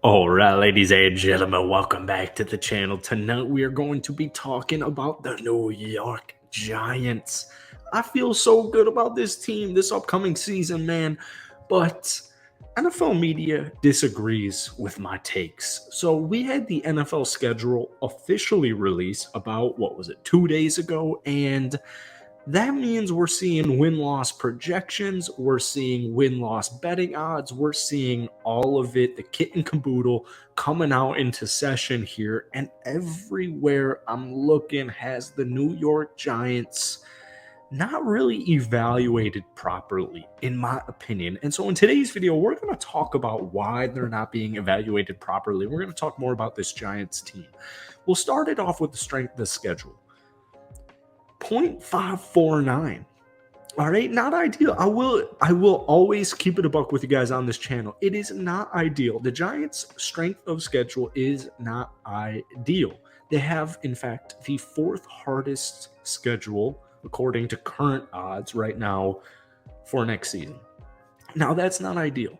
All right, ladies and gentlemen, welcome back to the channel. Tonight we are going to be talking about the New York Giants. I feel so good about this team this upcoming season, man, but NFL media disagrees with my takes. So we had the NFL schedule officially released about, what was it, 2 days ago, and that means we're seeing win loss projections, we're seeing win loss betting odds, we're seeing all of it, the kit and caboodle coming out into session here. And everywhere I'm looking has the New York Giants not really evaluated properly, in my opinion. And so in today's video, we're going to talk about why they're not being evaluated properly. We're going to talk more about this Giants team. We'll start it off with the strength of the schedule. 0.549. All right, not ideal. I will always keep it a buck with you guys on this channel. It is not ideal. The Giants' strength of schedule is not ideal. They have, in fact, the fourth hardest schedule according to current odds right now for next season. Now, that's not ideal.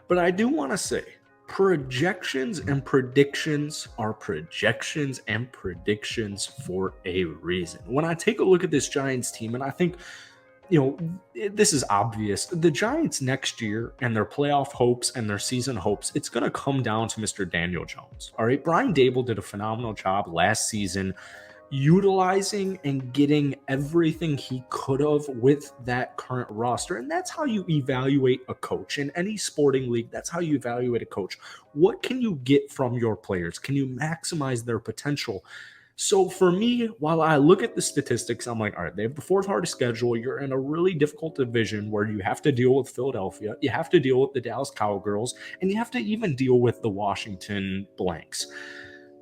But I do want to say projections and predictions are projections and predictions for a reason. When I take a look at this Giants team, and I think, this is obvious. The Giants next year and their playoff hopes and their season hopes, it's going to come down to Mr. Daniel Jones. All right. Brian Dable did a phenomenal job last season utilizing and getting everything he could have with that current roster. And that's how you evaluate a coach in any sporting league. That's how you evaluate a coach. What can you get from your players? Can you maximize their potential? So for me, while I look at the statistics, I'm like, all right, they have the fourth hardest schedule. You're in a really difficult division where you have to deal with Philadelphia, you have to deal with the Dallas Cowgirls, and you have to even deal with the Washington Blanks.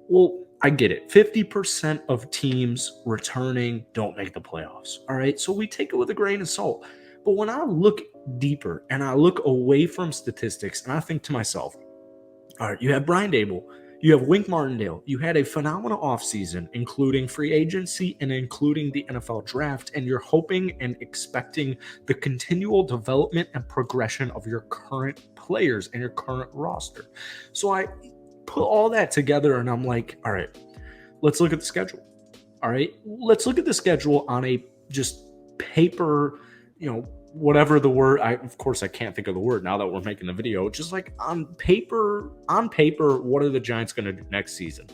Well, I get it. 50% of teams returning don't make the playoffs. All right. So we take it with a grain of salt. But when I look deeper and I look away from statistics and I think to myself, all right, you have Brian Dable, you have Wink Martindale, you had a phenomenal offseason, including free agency and including the NFL draft, and you're hoping and expecting the continual development and progression of your current players and your current roster. So I put all that together and I'm like, all right, let's look at the schedule. All right, let's look at the schedule on a just paper, whatever the word. Of course I can't think of the word now that we're making the video. Just like on paper, what are the Giants going to do next season?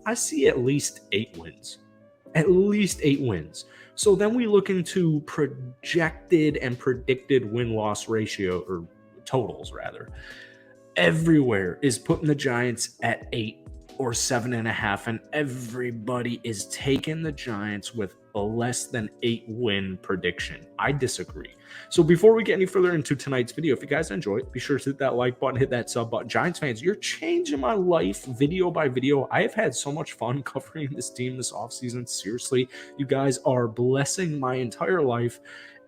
I see at least 8 wins. At least 8 wins. So then we look into projected and predicted win-loss ratio, or totals rather. Everywhere is putting the Giants at 8 or 7.5, and everybody is taking the Giants with a less than 8 win prediction. I disagree. So before we get any further into tonight's video, if you guys enjoy it, be sure to hit that like button, hit that sub button. Giants fans, you're changing my life video by video. I have had so much fun covering this team this offseason. Seriously, you guys are blessing my entire life.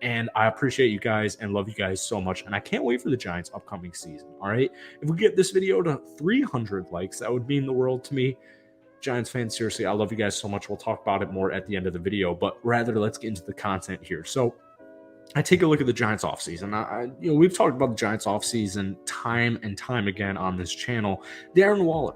And I appreciate you guys and love you guys so much. And I can't wait for the Giants' upcoming season. All right. If we get this video to 300 likes, that would mean the world to me. Giants fans, seriously, I love you guys so much. We'll talk about it more at the end of the video. But rather, let's get into the content here. So I take a look at the Giants offseason. We've talked about the Giants offseason time and time again on this channel. Darren Waller.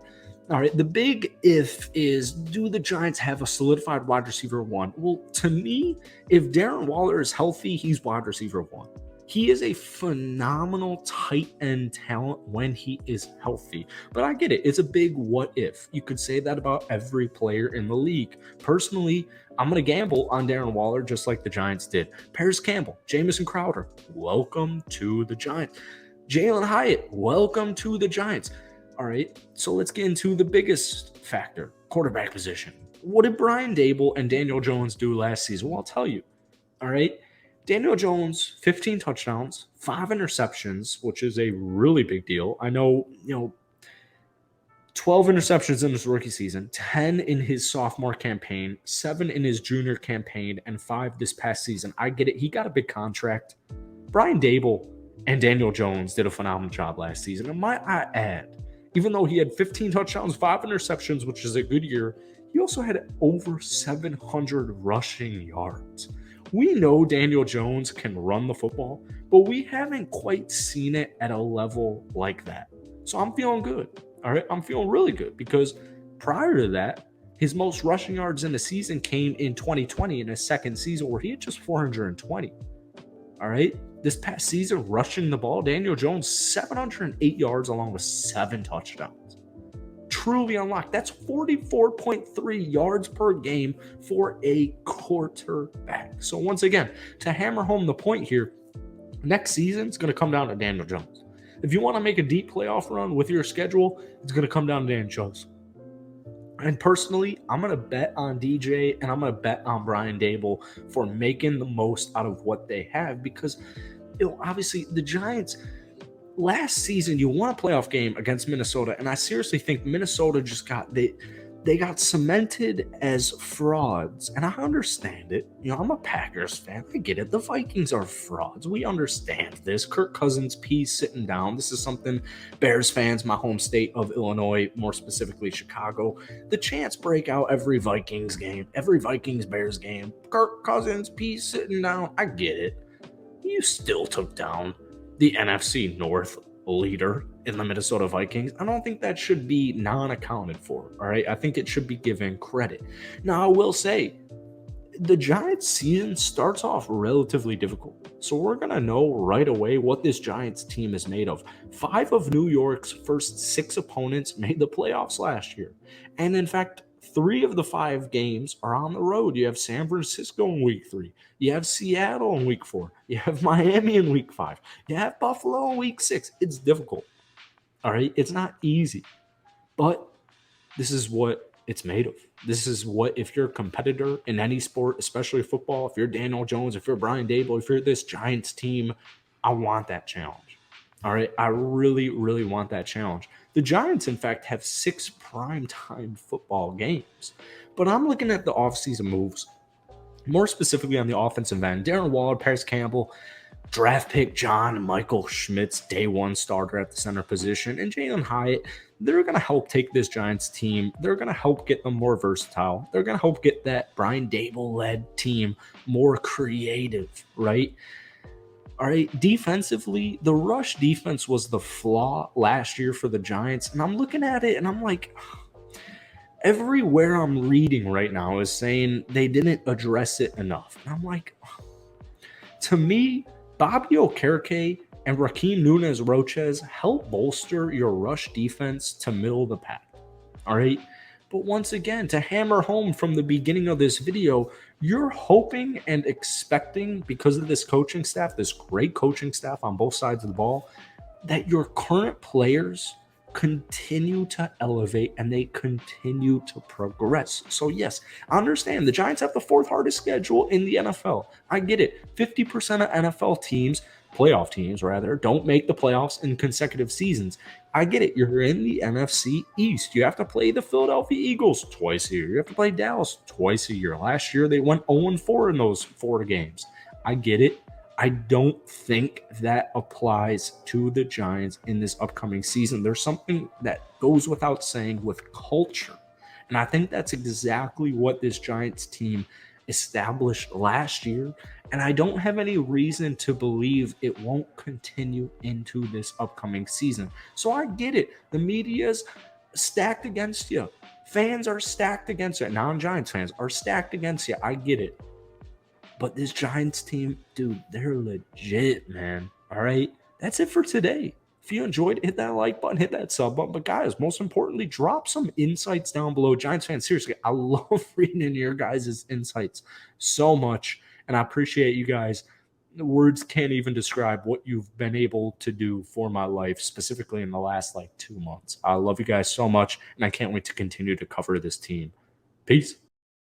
All right, the big if is, do the Giants have a solidified wide receiver 1? Well, to me, if Darren Waller is healthy, he's wide receiver 1. He is a phenomenal tight end talent when he is healthy. But I get it. It's a big what if. You could say that about every player in the league. Personally, I'm going to gamble on Darren Waller just like the Giants did. Paris Campbell, Jamison Crowder, welcome to the Giants. Jalen Hyatt, welcome to the Giants. All right, so let's get into the biggest factor, quarterback position. What did Brian Dable and Daniel Jones do last season? Well, I'll tell you. All right, Daniel Jones, 15 touchdowns, 5 interceptions, which is a really big deal. I know, 12 interceptions in his rookie season, 10 in his sophomore campaign, 7 in his junior campaign, and 5 this past season. I get it. He got a big contract. Brian Dable and Daniel Jones did a phenomenal job last season. And might I add, even though he had 15 touchdowns, 5 interceptions, which is a good year, he also had over 700 rushing yards. We know Daniel Jones can run the football, but we haven't quite seen it at a level like that. So I'm feeling good. All right. I'm feeling really good because prior to that, his most rushing yards in a season came in 2020 in his second season where he had just 420. All right. This past season, rushing the ball, Daniel Jones, 708 yards along with 7 touchdowns. Truly unlocked. That's 44.3 yards per game for a quarterback. So once again, to hammer home the point here, next season it's going to come down to Daniel Jones. If you want to make a deep playoff run with your schedule, it's going to come down to Daniel Jones. And personally, I'm going to bet on DJ and I'm going to bet on Brian Daboll for making the most out of what they have because, obviously the Giants last season, you won a playoff game against Minnesota, and I seriously think Minnesota just they got cemented as frauds, and I understand it. I'm a Packers fan. I get it. The Vikings are frauds. We understand this. Kirk Cousins, peace, sitting down. This is something Bears fans, my home state of Illinois, more specifically Chicago, the chance break out every Vikings game, every Vikings-Bears game. Kirk Cousins, peace, sitting down. I get it. You still took down the NFC North leader in the Minnesota Vikings. I don't think that should be non-accounted for, all right? I think it should be given credit. Now, I will say, the Giants season starts off relatively difficult. So we're going to know right away what this Giants team is made of. 5 of New York's first 6 opponents made the playoffs last year. And in fact, 3 of the 5 games are on the road. You have San Francisco in week 3. You have Seattle in week 4. You have Miami in week 5. You have Buffalo in week 6. It's difficult. All right. It's not easy. But this is what it's made of. This is what, if you're a competitor in any sport, especially football, if you're Daniel Jones, if you're Brian Daboll, if you're this Giants team, I want that challenge. All right. I really, really want that challenge. The Giants, in fact, have 6 primetime football games. But I'm looking at the offseason moves, more specifically on the offensive end. Darren Waller, Paris Campbell, draft pick John Michael Schmitz, day 1 starter at the center position, and Jalen Hyatt, they're going to help take this Giants team. They're going to help get them more versatile. They're going to help get that Brian Daboll-led team more creative, right? All right, defensively, the rush defense was the flaw last year for the Giants. And I'm looking at it and I'm like, everywhere I'm reading right now is saying they didn't address it enough. And I'm like, to me, Bobby Okereke and Raheem Nunez-Roches help bolster your rush defense to middle the pack. All right. But once again, to hammer home from the beginning of this video, you're hoping and expecting, because of this coaching staff, this great coaching staff on both sides of the ball, that your current players continue to elevate and they continue to progress. So yes, I understand the Giants have the 4th hardest schedule in the NFL. I get it. 50% of NFL teams, playoff teams rather, don't make the playoffs in consecutive seasons. I get it. You're in the NFC East. You have to play the Philadelphia Eagles twice a year. You have to play Dallas twice a year. Last year, they went 0-4 in those 4 games. I get it. I don't think that applies to the Giants in this upcoming season. There's something that goes without saying with culture. And I think that's exactly what this Giants team established last year. And I don't have any reason to believe it won't continue into this upcoming season. So I get it. The media's stacked against you. Fans are stacked against you. Non-Giants fans are stacked against you. I get it. But this Giants team, dude, they're legit, man. All right. That's it for today. If you enjoyed, hit that like button, hit that sub button. But guys, most importantly, drop some insights down below. Giants fans, seriously, I love reading your guys' insights so much. And I appreciate you guys. The words can't even describe what you've been able to do for my life, specifically in the last 2 months. I love you guys so much, and I can't wait to continue to cover this team. Peace.